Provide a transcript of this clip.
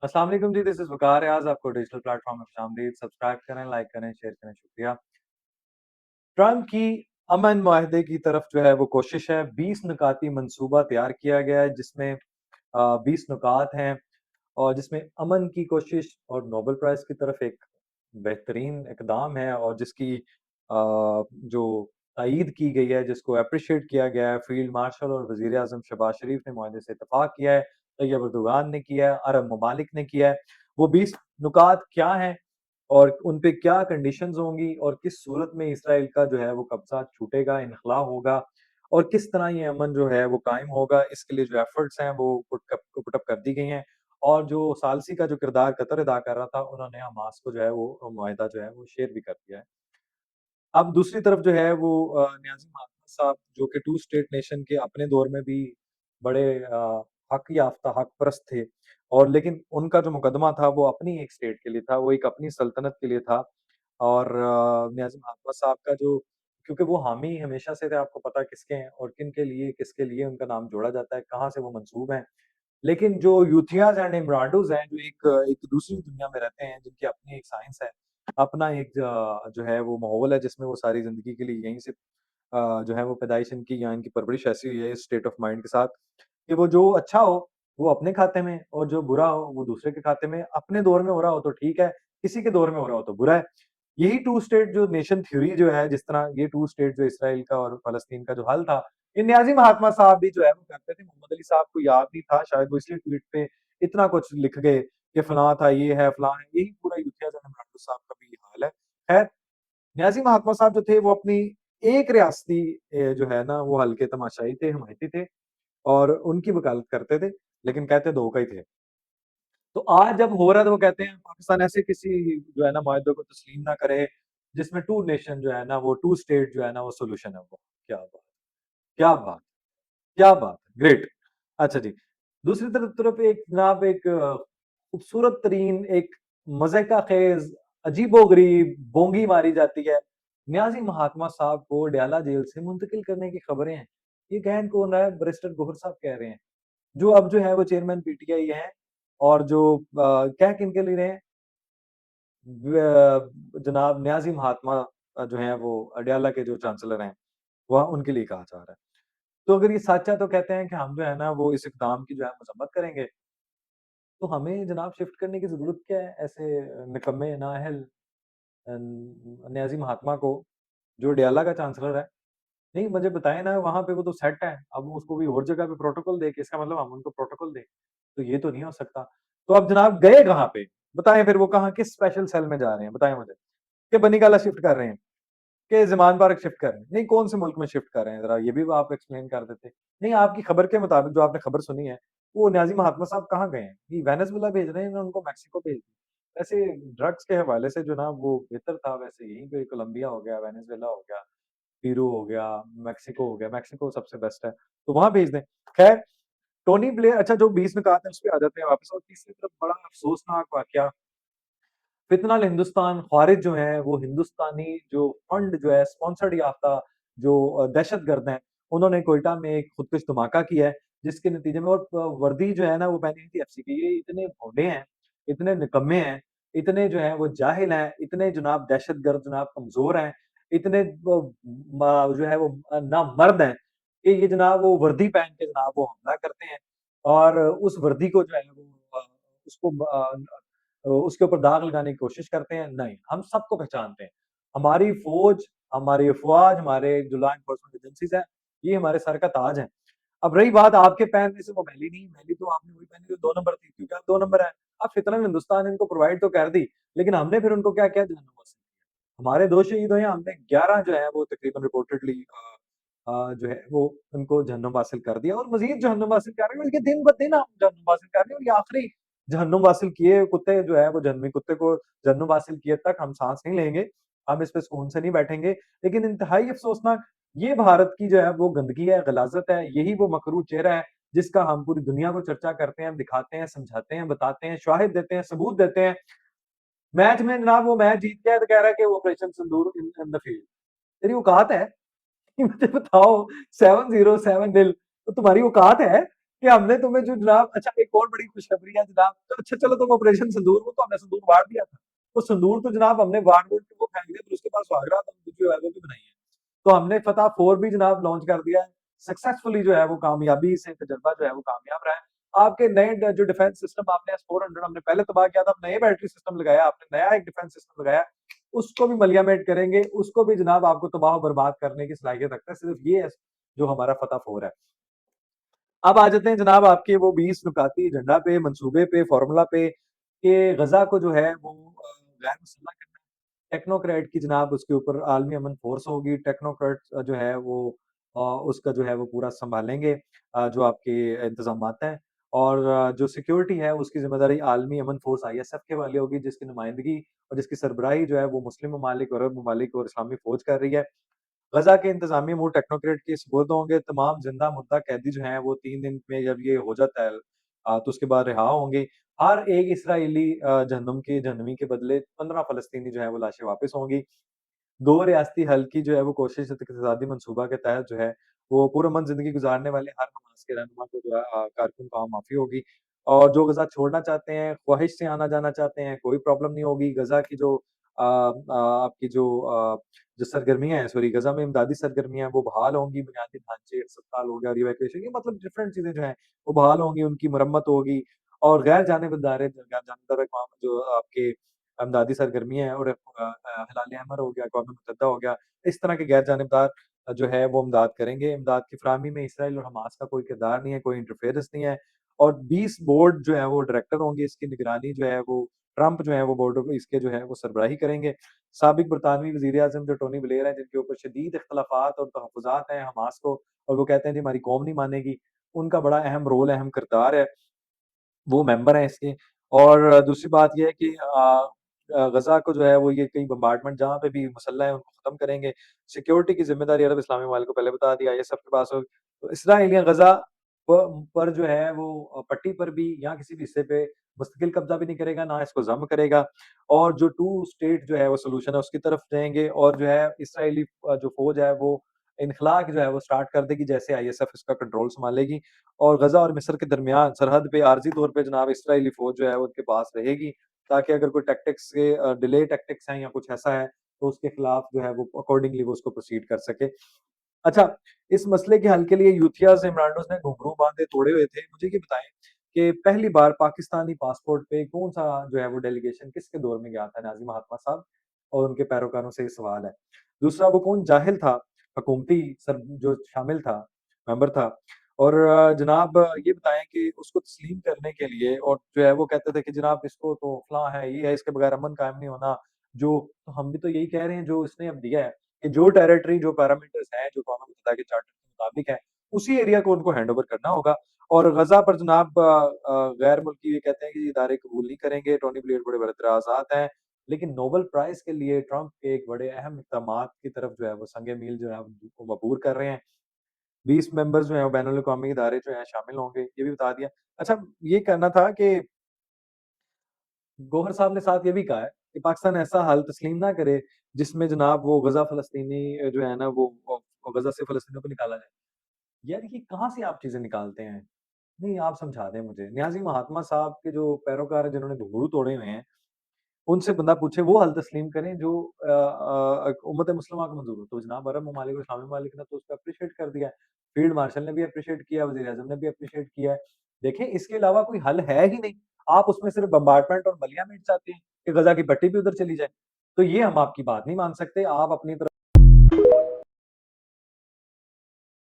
अस्सलाम वालेकुम जी, this is वक़ार रियाज़ आपको डिजिटल प्लेटफ़ॉर्म में खुशामदीद। सब्सक्राइब करें, लाइक करें, शेयर करें, शुक्रिया। ट्रम्प की अमन माहदे की तरफ जो है वो कोशिश है, 20 नुकाती मंसूबा तैयार किया गया है जिसमें 20 नुकात हैं और जिसमें अमन की कोशिश और नोबेल प्राइज़ की तरफ एक बेहतरीन इक़दाम है और जिसकी जो तायीद की गई है, जिसको एप्रिशिएट किया गया है, फ़ील्ड मार्शल और वज़ीर-ए-आज़म शहबाज़ शरीफ ने मुआहदे से इत्तेफ़ाक किया है, तैयब अर्दोग़ान ने किया है, अरब ममालिक ने किया है। वो 20 नुकात क्या हैं और उन पे क्या कंडीशंस होंगी और किस सूरत में इसराइल का जो है वो कब्ज़ा छूटेगा, इन्ख़ला होगा और किस तरह ये अमन जो है वो कायम होगा, इसके लिए जो एफ़र्ट्स हैं वो पुट अप कर दी गई हैं। और जो सालसी का जो किरदार कतर अदा कर रहा था, उन्होंने हमास को जो है वो मुआहिदा जो है वो शेयर भी कर दिया है। अब दूसरी तरफ जो है वो नियाज़ी महात्मा साहब जो कि टू स्टेट नेशन के अपने दौर में भी बड़े हक याफ़्ता, हक परस्त थे और लेकिन उनका जो मुकदमा था वो अपनी एक स्टेट के लिए था, वो एक अपनी सल्तनत के लिए था और नियाज़ी महात्मा साहब का जो क्योंकि वो हामी हमेशा से थे, आपको पता है किसके हैं और किसके लिए उनका नाम जोड़ा जाता है, कहाँ से वो मंसूब हैं। लेकिन जो यूथियाज़ एंड एम्ब्राडोज़ हैं, जो एक एक दूसरी दुनिया में रहते हैं, जिनकी अपनी एक साइंस है, अपना एक जो है वो माहौल है जिसमें वो सारी ज़िंदगी के लिए यहीं से जो है वो पैदाइश इनकी या इनकी परवरिश ऐसी हुई है इस स्टेट ऑफ माइंड के साथ कि वो जो अच्छा हो, वो अपने खाते में और जो बुरा हो, वो दूसरे के खाते में। अपने दौर में हो रहा हो तो ठीक है, किसी के दौर में हो रहा हो तो बुरा है। यही टू स्टेट जो नेशन थ्योरी जो है, जिस तरह ये टू स्टेट जो इसराइल का और फ़लस्तीन का जो हल था, ये नियाज़ी महात्मा साहब भी जो है वो करते थे। मोहम्मद अली साहब को याद नहीं था, शायद वो इसलिए ट्वीट पे इतना कुछ लिख गए कि फलाँ था, ये है, फलाँ है। यही पूरा यूथिया जन साहब का भी ये हाल है। खैर, न्याज़ी महात्मा साहब जो थे वो अपनी एक रियासती जो है ना वो हल्के तमाशाई थे, हमायती थे और उनकी वकालत करते थे, लेकिन कहते 2 का ही थे। तो आज जब हो रहा है तो वो कहते हैं पाकिस्तान ऐसे किसी जो है ना मुआहदे को तस्लीम ना करे, जिसमें 2 नेशन जो है ना वो 2 स्टेट जो है ना वो सॉल्यूशन है वो। क्या बात! क्या बात! क्या बात! ग्रेट। अच्छा जी। दूसरी तरफ एक जनाब एक खूबसूरत तरीन एक मज़े का ख़ेज़, अजीबो-गरीब बोंगी मारी जाती है। नियाज़ी महात्मा साहब को डयाला जेल से मुंतकिल करने की खबरें हैं। ये कहन कौन रहा है? बैरिस्टर गौहर साहब कह रहे हैं। जो अब जो है वो चेयरमैन पीटीआई हैं और जो कह किनके लिए रहे हैं? जनाब नियाज़ी महात्मा जो हैं वो अडयाला के जो चांसलर हैं, वह उनके लिए कहा जा रहा है। तो अगर ये सच है तो कहते हैं कि हम जो है ना वो इस इक़दाम की जो है मज़म्मत करेंगे। तो हमें जनाब शिफ्ट करने की ज़रूरत क्या है ऐसे निकम्मे नाअहल नियाज़ी महात्मा को, जो अडयाला का चांसलर है। नहीं मुझे बताएँ ना वहाँ पे वो तो सेट है, अब वो उसको कोई और जगह पे प्रोटोकॉल दे के इसका मतलब हम उनको प्रोटोकॉल दें, तो ये तो नहीं हो सकता। तो अब जनाब गए कहाँ पे? बताएँ फिर वो कहाँ किस स्पेशल सेल में जा रहे हैं? बताएँ मुझे। कि बनीगाला शिफ्ट कर रहे हैं, कि ज़मान पार्क शिफ्ट कर रहे हैं? नहीं कौन से मुल्क में शिफ्ट कर रहे हैं? ज़रा ये भी आप एक्सप्लेन कर देते। नहीं आपकी खबर के मुताबिक जो आपने खबर सुनी है, वो नियाज़ी महात्मा साहब कहाँ गए हैं? ये वेनेज़ुएला भेज रहे हैं या उनको मेक्सिको भेज दिया? वैसे ड्रग्स के हवाले से जो ना वो बेहतर था वैसे यहीं पे कोलंबिया हो गया, वेनेज़ुएला हो गया, पेरू हो गया, मेक्सिको हो गया, मेक्सिको सबसे बेस्ट है, तो वहाँ भेज दें। ख़ैर टोनी ब्लेयर अच्छा जो 20 निकात हैं उसपे आ जाते हैं वापस और तीसरी तरफ बड़ा अफ़सोसनाक वाक़या फितनल हिंदुस्तान ख़वारिज जो हैं, वो हिंदुस्तानी जो फंड जो है स्पॉन्सर्ड याफ़्ता जो दहशतगर्द हैं, उन्होंने क्वेटा में एक खुदकुश धमाका किया है, जिसके नतीजे में और वर्दी जो है ना वो पहनी हुई थी एफसी की। ये इतने भोंडे हैं, इतने निकम्मे हैं, इतने जो हैं वो जाहिल हैं, इतने जनाब दहशतगर्द जनाब कमज़ोर हैं, इतने जो है वो नामर्द हैं, कि ये जनाब वो वर्दी पहन के जनाब वो हमला करते हैं और उस वर्दी को जो है वो उसको उसके ऊपर दाग लगाने की कोशिश करते हैं, नहीं, हम सबको पहचानते हैं। हमारी फ़ौज, हमारी अफ़वाज, हमारे जो लॉ एनफोर्समेंट एजेंसीज़ हैं, ये हमारे सर का ताज हैं। अब रही बात आपके पहनने से वो मैली नहीं, मैली तो आपने वही पहनी जो 2 नंबर थी, क्योंकि आप 2 नंबर हैं। अब फितरत हिंदुस्तान ने इनको प्रोवाइड तो कर दी, लेकिन हमने फिर उनको क्या किया जहन्नुम वसील किया। हमारे 2 शहीद हुए हैं, हमने 11 जो है वो तकरीबन रिपोर्टेडली जो है वो उनको जहन्नुम वासिल कर दिया और मज़ीद जहन्नुम वासिल कर रहे हैं, बल्कि दिन-ब-दिन हम जहन्नुम वासिल कर रहे हैं और ये आखिरी जहन्नुम वासिल किए कुत्ते जो है वो जहन्नमी कुत्ते को जहन्नुम वासिल किए तक हम साँस नहीं लेंगे, हम इस पे सुकून से नहीं बैठेंगे। लेकिन इंतहाई अफ़सोसनाक ये भारत की जो है वो गंदगी है, गलाज़त है, यही वो मकरू चेहरा है, जिसका हम पूरी दुनिया को चर्चा करते हैं, दिखाते हैं, समझाते हैं, बताते हैं, शाहिद देते हैं, सबूत देते हैं। मैच में जनाब वो मैच जीत गया है तो कह रहा है कि वो operation Sindoor in the field. तेरी औकात है कि मुझे बताओ 7-0 7 निल तो तुम्हारी औकात है? कि हमने तुम्हें जो जनाब अच्छा एक और बड़ी खुशखबरी है जनाब, तो अच्छा चलो तुम ऑपरेशन सिंदूर, वो तो हमने सिंदूर बाँट दिया था। वो सिंदूर तो जनाब हमने बाँट-बूँट के वो फेंक दिया, फिर उसके बाद सुहागरात हम जो है वो भी बनाई है। तो हमने फ़तह 4 भी जनाब लॉन्च कर दिया है। सक्सेसफुली जो है वो कामयाबी से तजर्बा जो है वो कामयाब रहा है। आपके नए ड जो डिफेंस सिस्टम आपने S-400 हमने पहले तबाह किया था, अब नए बैटरी सिस्टम लगाया, आपने नया एक डिफेंस सिस्टम लगाया, उसको भी मलियामेट करेंगे, उसको भी जनाब आपको तबाह और बर्बाद करने की सलाहियत रखता है। सिर्फ़ ये जो हमारा फ़तह 4 है। अब आ जाते हैं जनाब आपके वो 20 नुकाती एजेंडा पे, मंसूबे पे, फ़ॉर्मूला पे कि ग़ज़ा को जो है वो गैर मुसल्लह करना है। टेक्नोक्रेट की जनाब उसके ऊपर आलमी अमन फ़ोर्स होगी, टेक्नोक्रेट जो है वो उसका जो है वो पूरा सँभालेंगे जो आपके इंतज़ामात हैं और जो सिक्योरिटी है उसकी ज़िम्मेदारी आलमी अमन फ़ोर्स आईएसएफ के हवाले होगी जिसकी नुमाइंदगी और जिसकी सरबराही जो है वो मुस्लिम ममालिक, अरब ममालिक और इस्लामी फ़ौज कर रही है। ग़ज़ा के इंतज़ामी अमूर टेक्नोक्रेट के सुपुर्द होंगे, तमाम ज़िंदा मुर्दा कैदी जो हैं वो 3 दिन में जब ये हो जाता है तो उसके बाद रिहा होंगे। हर एक इस्राएली जहन्नमी के बदले 15 फ़लस्तीनी जो है वो लाशें वापस होंगी। 2 रियासती हल की जो है वो कोशिश इक़्तिसादी मंसूबा के तहत जो है, वो पुरअमन ज़िंदगी गुज़ारने वाले हर हमास के रहनुमा को जो है कारकुन को माफ़ी होगी और जो ग़ज़ा छोड़ना चाहते हैं, ख़्वाहिश से आना-जाना चाहते हैं, कोई प्रॉब्लम नहीं होगी। ग़ज़ा की जो आपकी जो सरगर्मियाँ हैं सॉरी ग़ज़ा में इमदादी सरगर्मियाँ हैं, वो बहाल होंगी, बुनियादी ढांचे अस्पताल हो गया, इवैक्यूएशन ये मतलब डिफरेंट चीज़ें जो हैं, वो बहाल होंगी, उनकी मरम्मत होगी और गैर जानिबदार अक़वाम जो आपके इमदादी सरगर्मियाँ हैं और हिलाल अहमर हो गया, अक़वाम मुत्तहिदा हो गया, इस तरह के गैर जानिबदार जो है वो इमदाद करेंगे। इमदाद की फ़राहमी में इसराइल और हमास का कोई किरदार नहीं है, कोई इंटरफेरेंस नहीं है और 20 बोर्ड जो है वो डायरेक्टर होंगे, इसकी निगरानी जो है वो ट्रंप जो है वो बोर्ड इसके जो है वो सरबराही करेंगे। साबिक बरतानवी वज़ीर-ए-आज़म जो टोनी ब्लेयर हैं, जिनके ऊपर शदीद इख्तिलाफ़ात और तहफ़्फ़ुज़ात हैं हमास को और वो कहते हैं जी हमारी कौम नहीं मानेगी, उनका बड़ा अहम रोल है, अहम किरदार है। वो मेंबर हैं इसके और दूसरी बात ये है कि ग़ज़ा को जो है वो ये कई बम्बार्डमेंट जहाँ पे भी मुसल्लह है उनको ख़त्म करेंगे। सिक्योरिटी की ज़िम्मेदारी अरब इस्लामी ममालिक को पहले बता दिया, ये सबके पास हो तो इसराइलियाँ ग़ज़ा प पर जो है वो पट्टी पर भी या किसी भी हिस्से पे मुस्तकिल कब्ज़ा भी नहीं करेगा, ना इसको ज़ब्त करेगा और जो 2 स्टेट जो है वो सॉल्यूशन है उसकी तरफ जाएँगे और जो है इसराइली जो फ़ौज है वो इन्ख़ला जो है वो स्टार्ट कर देगी जैसे आईएसएफ इसका कंट्रोल सँभालेगी और ग़ज़ा और मिस्र के दरमियान सरहद पे आर्ज़ी तौर पे जनाब इसराइली फ़ौज जो है वो उनके पास रहेगी, ताकि अगर कोई टैक्टिक्स के डिले टैक्टिक्स हैं या कुछ ऐसा है, तो उसके खिलाफ जो है वो अकॉर्डिंगली वो उसको प्रोसीड कर सके। अच्छा, इस मसले के हल के लिए यूथियाज़ इमरान ने घुंघरू बाँधे तोड़े हुए थे। मुझे ये बताएँ कि पहली बार पाकिस्तानी पासपोर्ट पे कौन-सा जो है वो डेलीगेशन किसके दौर में गया था? नाज़िम महात्मा साहब और उनके पैरोकारों से ये सवाल है। दूसरा वो कौन जाहिल था, हुकूमती जो शामिल था, मेंबर था और जनाब ये बताएँ कि उसको तस्लीम करने के लिए और जो है वो कहते थे कि जनाब इसको तो फलाँ है, ये है, इसके बगैर अमन कायम नहीं होना। जो तो हम भी तो यही कह रहे हैं जो इसने अब दिया है, कि जो टेरिटरी, जो पैरामीटर्स हैं, जो अक़वाम मुत्तहिदा के चार्टर के मुताबिक है, उसी एरिया को उनको हैंडओवर करना होगा और ग़ज़ा पर जनाब गैर मुल्की ये कहते हैं कि इदारे कबूल नहीं करेंगे, टोनी ब्लेयर बड़े बरतराज़ात हैं, लेकिन नोबेल प्राइज़ के लिए ट्रंप के एक बड़े अहम इक़दामात की तरफ जो है वो संग-ए-मील जो है वो अबूर कर रहे हैं। 20 मेंबर्स जो हैं वो बैनुल-अक़वामी इदारे जो हैं शामिल होंगे, ये भी बता दिया। अच्छा, ये कहना था कि गौहर साहब ने साथ ये भी कहा है कि पाकिस्तान ऐसा हल तस्लीम ना करे, जिसमें जनाब वो ग़ज़ा फ़लस्तीनी जो है ना वो ग़ज़ा से फ़लस्तीनियों को निकाला जाए। यार ये कहाँ से आप चीज़ें निकालते हैं? नहीं, आप समझा दें मुझे। नियाज़ी महात्मा साहब के जो पैरोकार हैं जिन्होंने घुंघरू तोड़े हुए हैं, उनसे बंदा पूछे वो हल तस्लीम करें जो उम्मत मुस्लिमा को मंज़ूर हो। तो जनाब अरब ममालिक और इस्लामी ममालिक ने तो उसको एप्रिशिएट कर दिया है। फील्ड मार्शल ने भी एप्रिशिएट किया, वज़ीर-ए-आज़म ने भी एप्रिशिएट किया है। देखें इसके अलावा कोई हल है ही नहीं। आप उसमें सिर्फ़ बम्बार्डमेंट और मलियामेंट चाहते हैं कि ग़ज़ा की पट्टी भी उधर चली जाए। तो ये हम आपकी बात नहीं मान सकते। आप अपनी तरफ